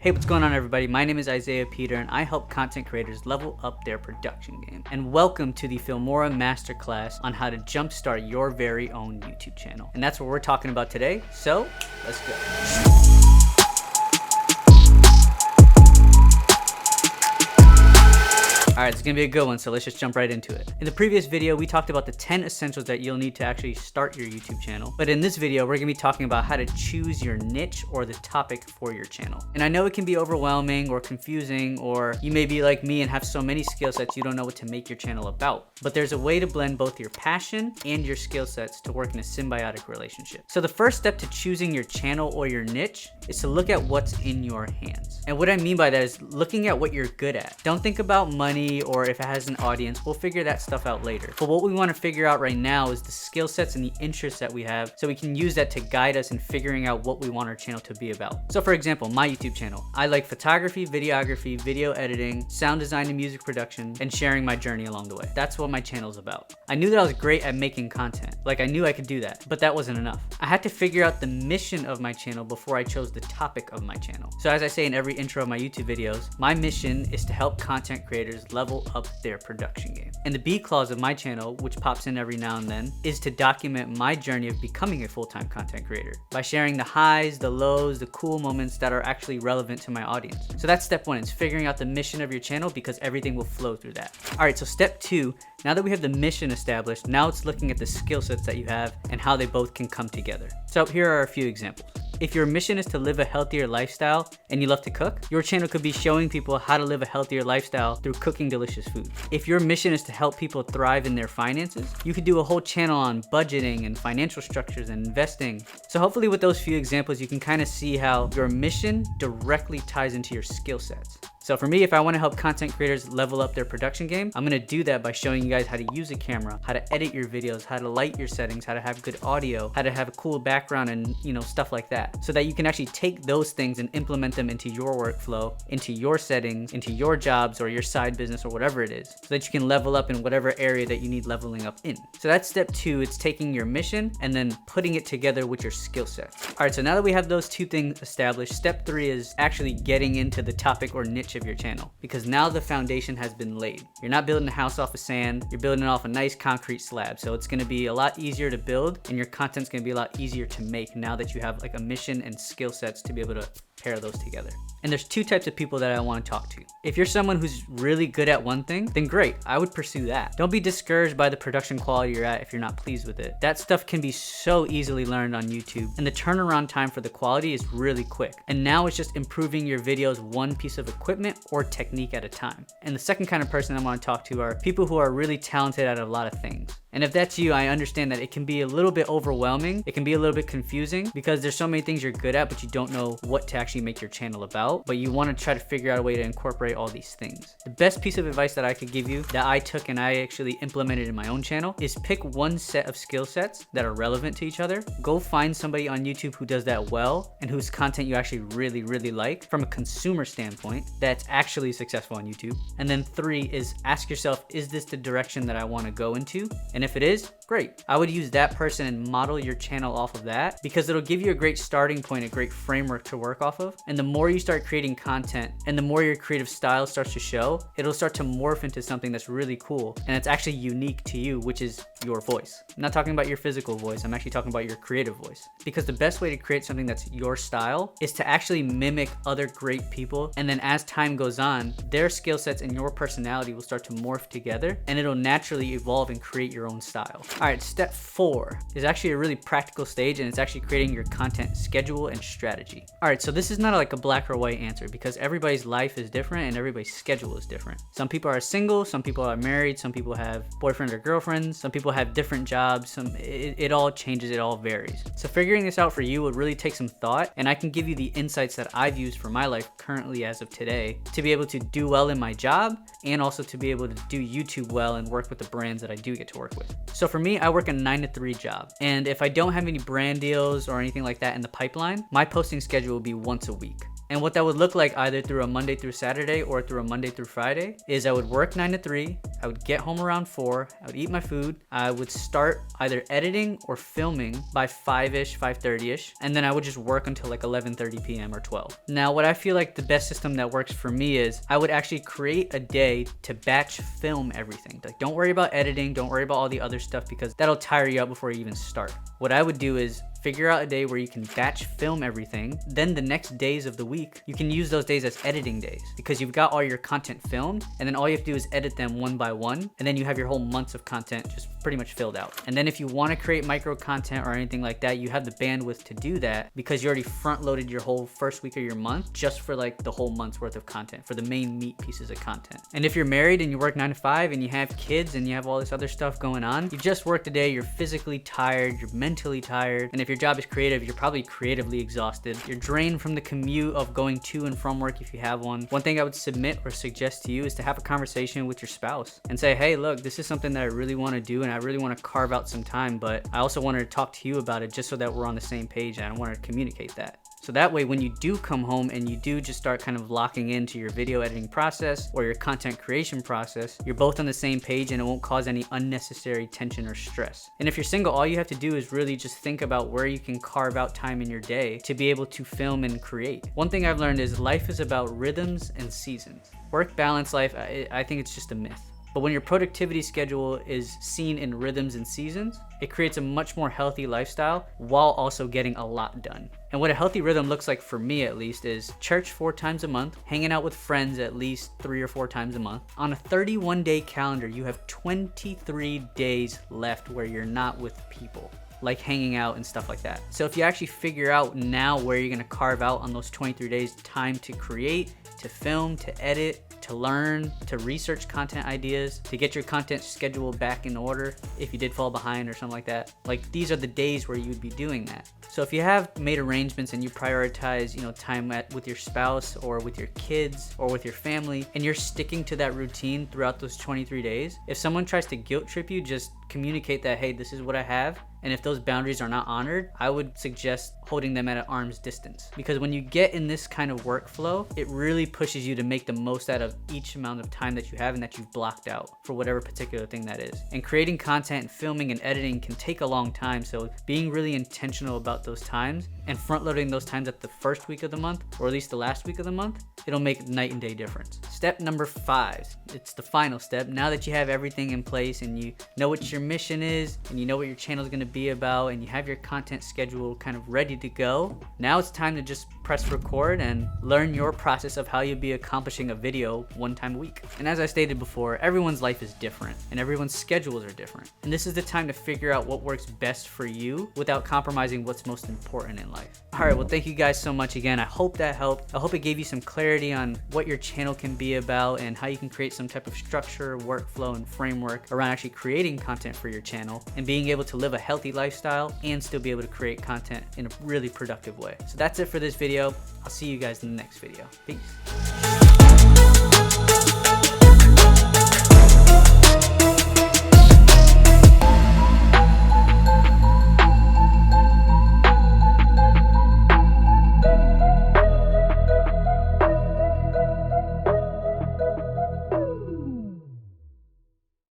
Hey, what's going on everybody? My name is Isaiah Peter and I help content creators level up their production game. And welcome to the Filmora Masterclass on how to jumpstart your very own YouTube channel. And that's what we're talking about today, so let's go. Alright, it's gonna be a good one, so let's just jump right into it. In the previous video, we talked about the 10 essentials that you'll need to actually start your YouTube channel. But in this video, we're gonna be talking about how to choose your niche or the topic for your channel. And I know it can be overwhelming or confusing, or you may be like me and have so many skill sets you don't know what to make your channel about. But there's a way to blend both your passion and your skill sets to work in a symbiotic relationship. So the first step to choosing your channel or your niche is to look at what's in your hands. And what I mean by that is looking at what you're good at. Don't think about money or if it has an audience. We'll figure that stuff out later. But what we want to figure out right now is the skill sets and the interests that we have, so we can use that to guide us in figuring out what we want our channel to be about. So for example, my YouTube channel, I like photography, videography, video editing, sound design and music production, and sharing my journey along the way. That's what my channel's about. I knew that I was great at making content. Like I knew I could do that, but that wasn't enough. I had to figure out the mission of my channel before I chose the topic of my channel. So as I say in every intro of my YouTube videos, my mission is to help content creators level up their production game. And the B clause of my channel, which pops in every now and then, is to document my journey of becoming a full-time content creator by sharing the highs, the lows, the cool moments that are actually relevant to my audience. So that's step one, is figuring out the mission of your channel, because everything will flow through that. All right, so step two, now that we have the mission established, now it's looking at the skill sets that you have and how they both can come together. So here are a few examples. If your mission is to live a healthier lifestyle and you love to cook, your channel could be showing people how to live a healthier lifestyle through cooking delicious food. If your mission is to help people thrive in their finances, you could do a whole channel on budgeting and financial structures and investing. So hopefully with those few examples, you can kind of see how your mission directly ties into your skill sets. So for me, if I want to help content creators level up their production game, I'm going to do that by showing you guys how to use a camera, how to edit your videos, how to light your settings, how to have good audio, how to have a cool background, and stuff like that. So that you can actually take those things and implement them into your workflow, into your settings, into your jobs or your side business or whatever it is, so that you can level up in whatever area that you need leveling up in. So that's step two. It's taking your mission and then putting it together with your skill sets. All right, so now that we have those two things established, step three is actually getting into the topic or niche of your channel, because now the foundation has been laid. You're not building a house off of sand, you're building it off a nice concrete slab. So it's going to be a lot easier to build and your content's going to be a lot easier to make now that you have like a mission and skill sets to be able to pair those together. And there's two types of people that I want to talk to. If you're someone who's really good at one thing, then great, I would pursue that. Don't be discouraged by the production quality you're at if you're not pleased with it. That stuff can be so easily learned on YouTube, and the turnaround time for the quality is really quick. And now it's just improving your videos one piece of equipment or technique at a time. And the second kind of person I want to talk to are people who are really talented at a lot of things. And if that's you, I understand that it can be a little bit overwhelming. It can be a little bit confusing because there's so many things you're good at, but you don't know what to actually make your channel about, but you want to try to figure out a way to incorporate all these things. The best piece of advice that I could give you that I took and I actually implemented in my own channel is pick one set of skill sets that are relevant to each other. Go find somebody on YouTube who does that well and whose content you actually really, really like from a consumer standpoint that's actually successful on YouTube. And then three is ask yourself, is this the direction that I want to go into? And if it is, great. I would use that person and model your channel off of that, because it'll give you a great starting point, a great framework to work off of. And the more you start creating content and the more your creative style starts to show, it'll start to morph into something that's really cool and it's actually unique to you, which is your voice. I'm not talking about your physical voice, I'm actually talking about your creative voice. Because the best way to create something that's your style is to actually mimic other great people, and then as time goes on, their skill sets and your personality will start to morph together and it'll naturally evolve and create your own style. All right, step four is actually a really practical stage, and it's actually creating your content schedule and strategy. All right, so this is not like a black or white answer, because everybody's life is different and everybody's schedule is different. Some people are single, some people are married, some people have boyfriends or girlfriends, some people have different jobs, it all changes, it all varies. So figuring this out for you would really take some thought, and I can give you the insights that I've used for my life currently as of today to be able to do well in my job and also to be able to do YouTube well and work with the brands that I do get to work with. So for me, I work a 9-to-3 job. And if I don't have any brand deals or anything like that in the pipeline, my posting schedule will be once a week. And what that would look like either through a Monday through Saturday or through a Monday through Friday is I would work 9 to 3, I would get home around 4, I would eat my food, I would start either editing or filming by 5-ish, 5:30ish, and then I would just work until like 11:30 p.m. or 12. Now, what I feel like the best system that works for me is I would actually create a day to batch film everything. Like, don't worry about editing, don't worry about all the other stuff, because that'll tire you out before you even start. What I would do is figure out a day where you can batch film everything. Then the next days of the week, you can use those days as editing days, because you've got all your content filmed, and then all you have to do is edit them one by one, and then you have your whole months of content just pretty much filled out. And then if you want to create micro content or anything like that, you have the bandwidth to do that, because you already front loaded your whole first week of your month just for like the whole month's worth of content, for the main meat pieces of content. And if you're married and you work 9 to 5 and you have kids and you have all this other stuff going on, you just worked a day, you're physically tired, you're mentally tired, and if your job is creative, you're probably creatively exhausted. You're drained from the commute of going to and from work if you have one. One thing I would submit or suggest to you is to have a conversation with your spouse and say, hey, look, this is something that I really want to do and I really want to carve out some time, but I also wanted to talk to you about it just so that we're on the same page, and I want to communicate that. So that way, when you do come home and you do just start kind of locking into your video editing process or your content creation process, you're both on the same page and it won't cause any unnecessary tension or stress. And if you're single, all you have to do is really just think about where you can carve out time in your day to be able to film and create. One thing I've learned is life is about rhythms and seasons. Work balance life, I think it's just a myth. But when your productivity schedule is seen in rhythms and seasons, it creates a much more healthy lifestyle while also getting a lot done. And what a healthy rhythm looks like for me, at least, is church 4 times a month, hanging out with friends at least 3 or 4 times a month. On a 31-day calendar, you have 23 days left where you're not with people, like hanging out and stuff like that. So if you actually figure out now where you're gonna carve out on those 23 days time to create, to film, to edit, to learn, to research content ideas, to get your content schedule back in order if you did fall behind or something like that. Like, these are the days where you would be doing that. So if you have made arrangements and you prioritize, time with your spouse or with your kids or with your family, and you're sticking to that routine throughout those 23 days, if someone tries to guilt trip you, just communicate that, hey, this is what I have. And if those boundaries are not honored, I would suggest holding them at an arm's distance. Because when you get in this kind of workflow, it really pushes you to make the most out of each amount of time that you have and that you've blocked out for whatever particular thing that is. And creating content, filming, and editing can take a long time. So being really intentional about those times and front loading those times at the first week of the month, or at least the last week of the month, it'll make night and day difference. Step number 5, it's the final step. Now that you have everything in place and you know what your mission is and you know what your channel is going to be about and you have your content schedule kind of ready to go, now it's time to just press record and learn your process of how you'll be accomplishing a video 1 time a week. And as I stated before, everyone's life is different and everyone's schedules are different. And this is the time to figure out what works best for you without compromising what's most important in life. All right, well, thank you guys so much again. I hope that helped. I hope it gave you some clarity on what your channel can be about and how you can create some type of structure, workflow, and framework around actually creating content for your channel and being able to live a healthy lifestyle and still be able to create content in a really productive way. So that's it for this video. I'll see you guys in the next video. Peace.